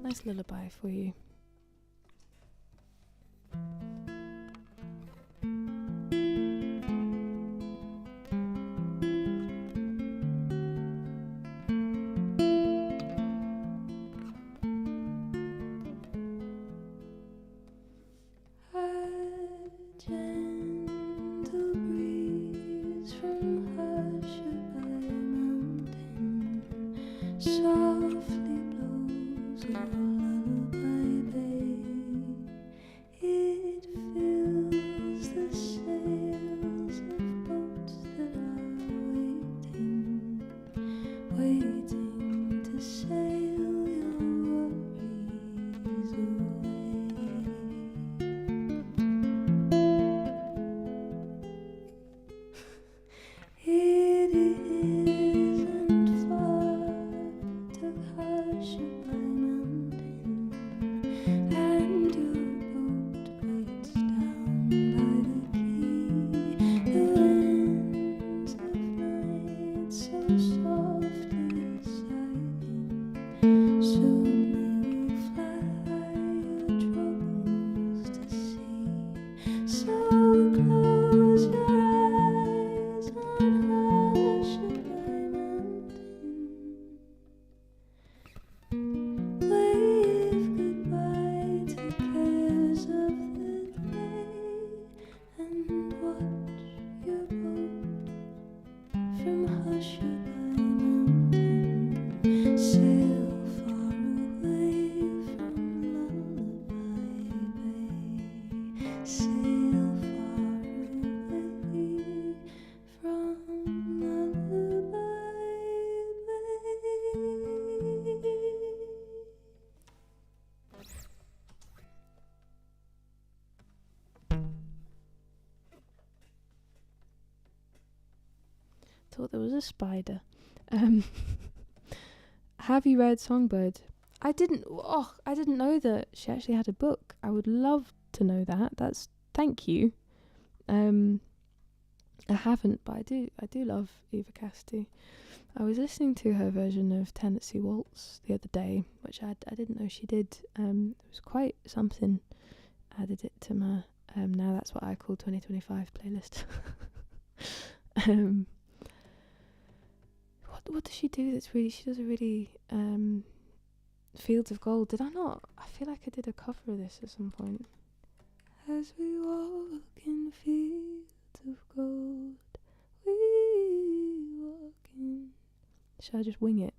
Nice lullaby for you. Softly blows a lullaby, babe. It thought there was a spider. Have you read Songbird? I didn't know that she actually had a book. I would love to know that. Thank you. I haven't, but I do love Eva Cassidy. I was listening to her version of Tennessee Waltz the other day, which I didn't know she did. It was quite something. Added it to my now that's what I call 2025 playlist. What does she do that's really, she does a really Fields of Gold. Did I not? I feel like I did a cover of this at some point. As we walk in fields of gold, we walk in. Should I just wing it?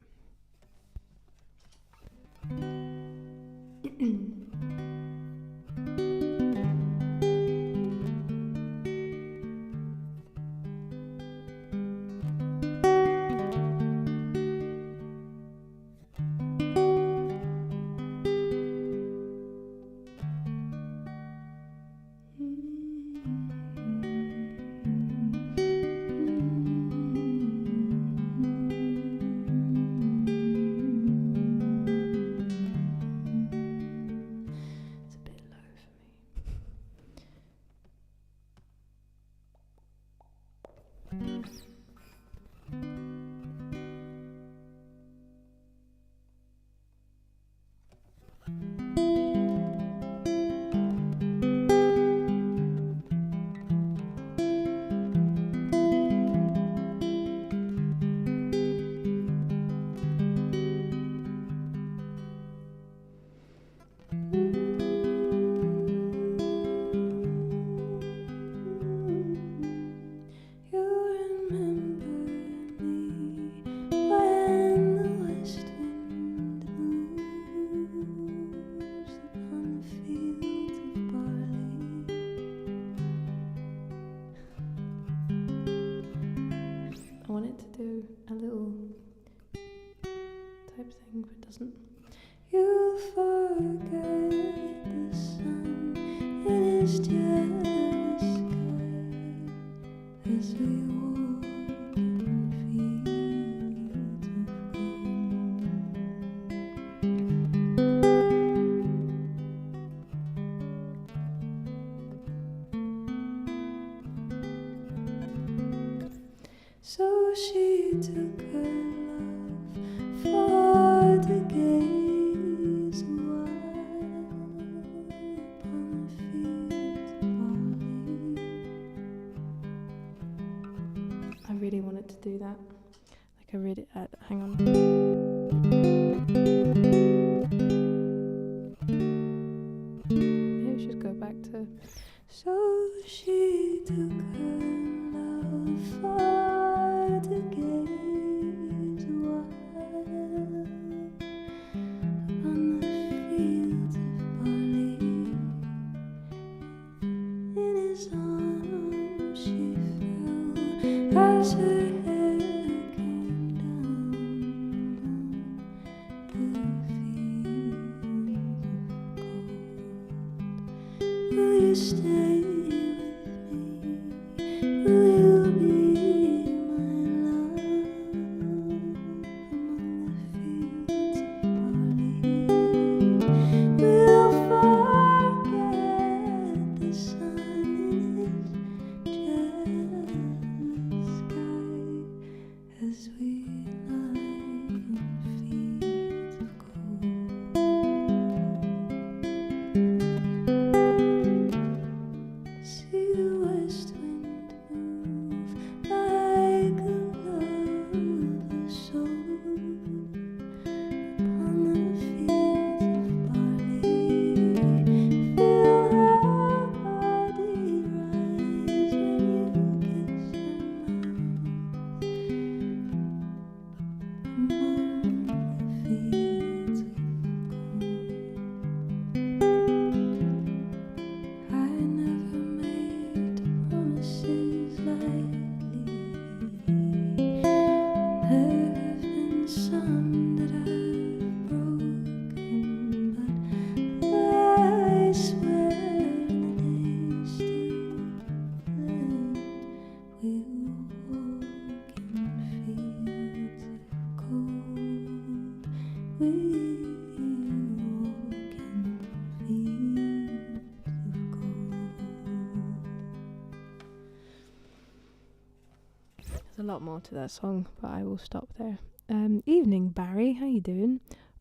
You'll forget the sun in his jealous sky as we walk in fields of gold. So she took her love for the gaze awhile upon the fields of barley. I really wanted to do that. Like I really, hang on. Maybe we should go back to. So she took her love for the gaze awhile upon the fields of barley. In his arms she fell as her hair came down the fields of gold. Will you stay with me? Will you be my love among the fields of barley? We'll forget the sun in his jealous sky There's a lot more to that song, but I will stop there. Evening, Barry. How you doing?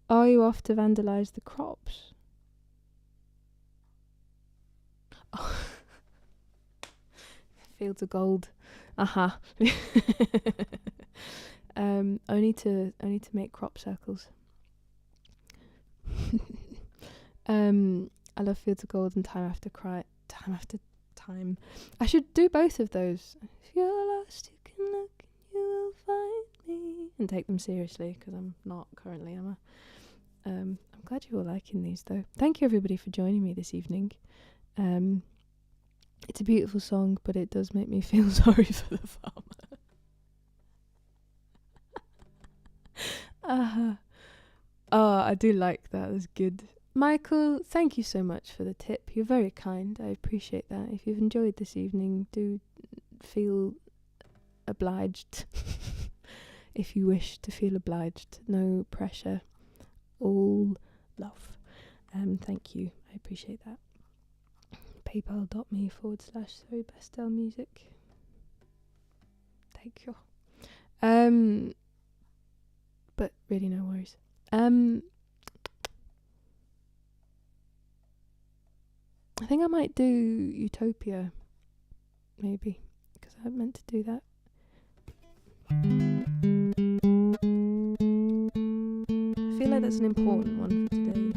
Are you off to vandalise the crops? Oh. Fields of gold. Aha. Only to make crop circles. I love Fields of Gold and Time After Time. I should do both of those. If you're lost, you can look and you will find me. And take them seriously, because I'm not currently, am I? I'm glad you're all liking these, though. Thank you, everybody, for joining me this evening. It's a beautiful song, but it does make me feel sorry for the farmer. Oh, I do like that. That's good. Michael, thank you so much for the tip. You're very kind. I appreciate that. If you've enjoyed this evening, do feel obliged. If you wish to feel obliged. No pressure. All love. Thank you. I appreciate that. PayPal.me/Zoë Bestel music. Thank you. But really no worries. I think I might do Utopia, maybe, because I meant to do that. I feel like that's an important one for today.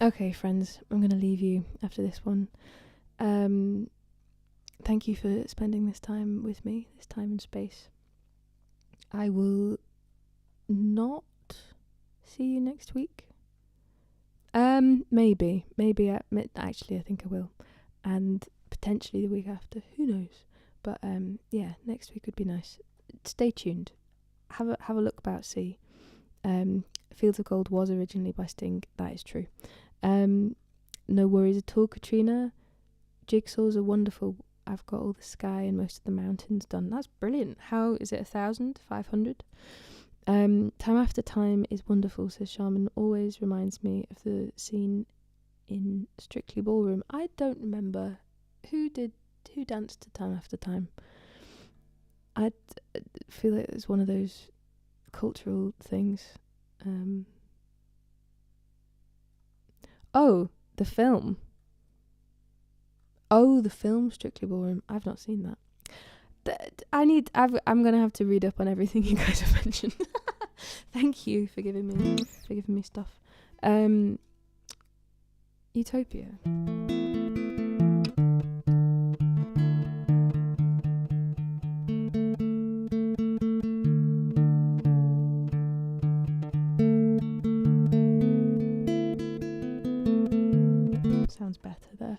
Okay, friends, I'm going to leave you after this one. Thank you for spending this time with me, this time and space. I will not see you next week. Maybe. Actually, I think I will. And potentially the week after. Who knows? But yeah, next week would be nice. Stay tuned. Have a look about. See. Fields of Gold was originally by Sting. That is true. No worries at all, Katrina. Jigsaws are wonderful. I've got all the sky and most of the mountains done. That's brilliant. How is it? 1,500? Time After Time is wonderful, says Shaman. Always reminds me of the scene in Strictly Ballroom. I don't remember who danced to Time After Time. I feel like it's one of those cultural things. Oh, the film. Oh, the film Strictly Ballroom. I've not seen that. I'm gonna have to read up on everything you guys have mentioned. Thank you for giving me stuff. Utopia. Sounds better there.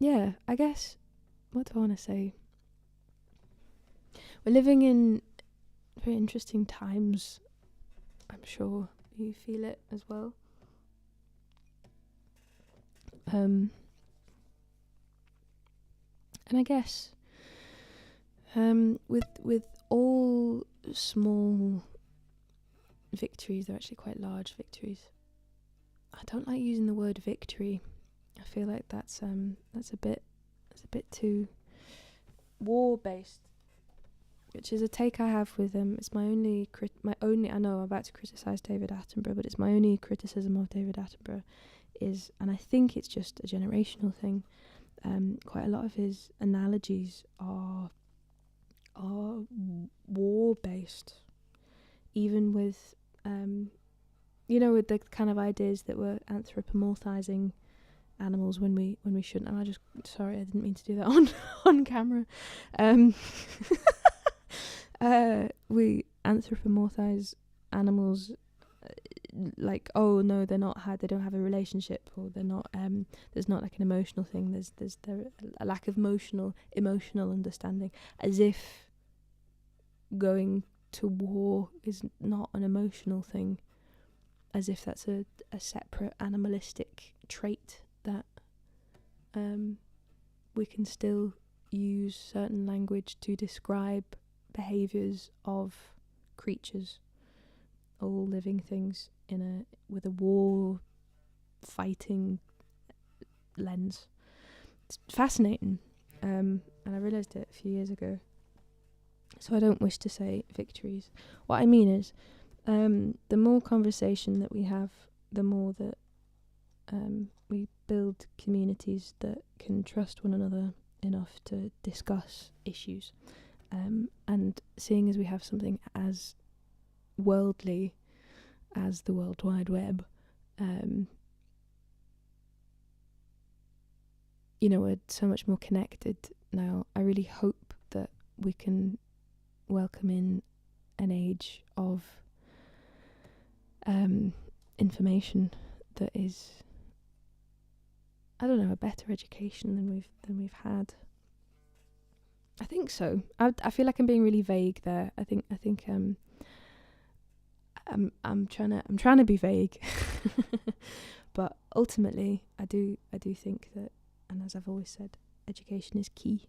Yeah, I guess, what do I want to say? We're living in very interesting times. I'm sure you feel it as well. And I guess, with all small victories, they're actually quite large victories. I don't like using the word victory. I feel like that's a bit too war based, which is a take I have with it's my only I know I'm about to criticize David Attenborough, but it's my only criticism of David Attenborough is, and I think it's just a generational thing. Quite a lot of his analogies are war based, even with with the kind of ideas that we're anthropomorphizing animals when we shouldn't. And sorry, I didn't mean to do that on camera. We anthropomorphize animals like, oh no, they don't have a relationship, or they're not there's not like an emotional thing, there's a lack of emotional understanding, as if going to war is not an emotional thing, as if that's a separate animalistic trait that we can still use certain language to describe behaviours of creatures, all living things with a war fighting lens. It's fascinating, and I realised it a few years ago. So I don't wish to say victories. What I mean is, the more conversation that we have, the more that we build communities that can trust one another enough to discuss issues. And seeing as we have something as worldly as the World Wide Web, we're so much more connected now. I really hope that we can welcome in an age of information that is, I don't know, a better education than we've had. I think so. I feel like I'm being really vague there. I think I'm trying to be vague, but ultimately I do think that, and as I've always said, education is key.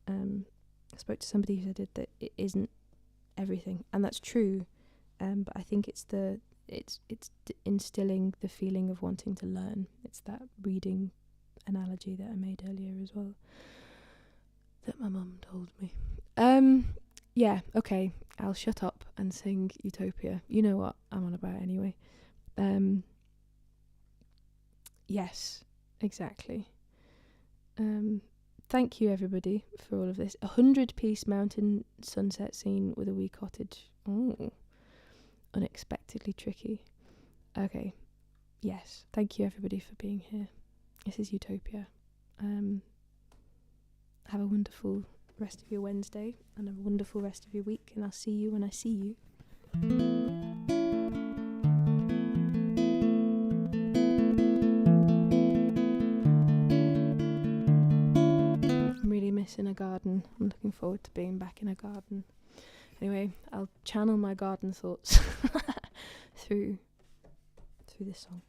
I spoke to somebody who said that it isn't everything, and that's true. But I think it's instilling the feeling of wanting to learn. It's that reading analogy that I made earlier as well, that my mum told me. Yeah, okay, I'll shut up and sing Utopia. You know what I'm on about anyway. Yes, exactly. Thank you everybody for all of this. 100-piece mountain sunset scene with a wee cottage. Oh, unexpectedly tricky. Okay, yes, thank you everybody for being here. This is Utopia. Have a wonderful rest of your Wednesday and a wonderful rest of your week, and I'll see you when I see you. I'm really missing a garden. I'm looking forward to being back in a garden. Anyway, I'll channel my garden thoughts through this song.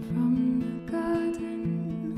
From the garden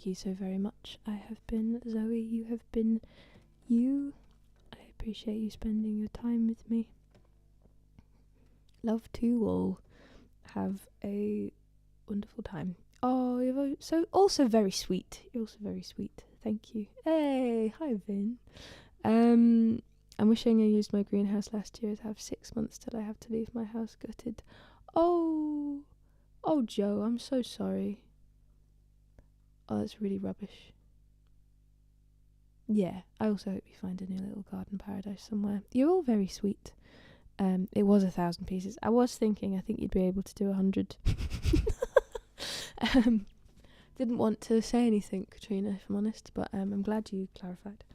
thank you so very much. I have been Zoe, you have been you. I appreciate you spending your time with me. Love to all. Have a wonderful time. Oh, you're so also very sweet. You're also very sweet. Thank you. Hey, hi Vin. I'm wishing I used my greenhouse last year. I have 6 months till I have to leave my house gutted. Oh, Joe, I'm so sorry. Oh, that's really rubbish. Yeah, I also hope you find a new little garden paradise somewhere. You're all very sweet. It was 1,000 pieces. I was thinking, I think you'd be able to do 100. Didn't want to say anything, Katrina, if I'm honest, but I'm glad you clarified.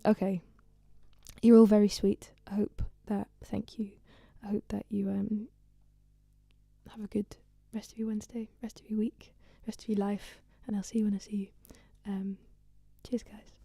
Okay. You're all very sweet. Thank you. I hope that you have a good rest of your Wednesday, rest of your week, rest of your life, and I'll see you when I see you. Cheers, guys.